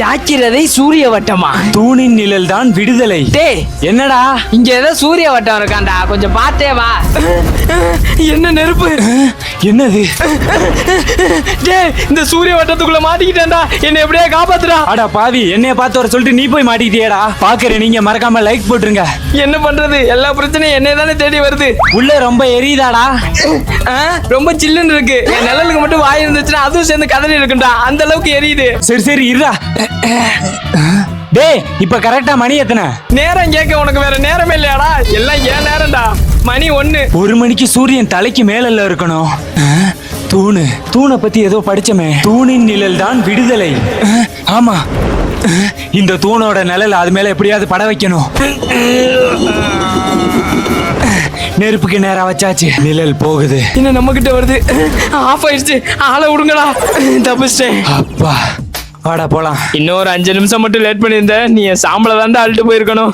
ஜாக்கிரதை சூரிய வட்டமா? தூணின் நிழல் தான் விடுதலை. டேய் என்னடா இங்க ஏதோ சூரிய வட்டம் இருக்காண்டா, கொஞ்சம் பார்த்தே வா. என்ன நெருப்பு? என்னது? டேய் இந்த சூரிய வட்டத்துக்குள்ள மாட்டிக்கிட்டேன்டா, என்னை எப்படியே காப்பாத்துடா. அடா பாவி, என்னைய பார்த்து வர சொல்லிட்டு நீ போய் மாட்டிக்கிட்டியேடா. பாக்குறேன், நீங்க மறக்காம லைக் போட்டுருங்க. என்ன பண்றது, எல்லா பிரச்சனையும் என்னை தானே தேடி வருது. உள்ள ரொம்ப எரியுதாடா. ரொம்ப சில்லுன்னு இருக்கு. என் நிழலுக்கு மட்டும் வாய் இருந்துச்சுன்னா அதுவும் சேர்ந்து கதறி இருக்குண்டா, அந்த அளவுக்கு எரியுது. சரி சரி இருடா. டேய் இப்ப கரெக்டா மணி எத்தனை? நேரம் கேட்க உனக்கு வேற நேரமே இல்லையாடா? எல்லாம் ஏன் நேரம்டா. மணி 1. 1 மணிக்கு சூரியன் தலைக்கு மேல இருக்கணும். தூணை பத்தி ஏதோ படிச்சமே. தூணின் நிழல் தான் விடுதலை. ஆமா, இந்த தூணோட நிழல் அது மேல எப்படியாவது பட வைக்கணும். நெருப்புக்கு நேரா வச்சாச்சு, நிழல் போகுது. இன்னும் நம்ம கிட்ட வருது. ஆஃப் ஆயிடுச்சு, ஆளை விடுங்களா. தப்பிச்சிட்டேன். அப்பா வாடா போலாம். இன்னொரு 5 நிமிஷம் மட்டும் லேட் பண்ணியிருந்த நீ என் சாம்பலை தாண்டா அழுட்டு போயிருக்கணும்.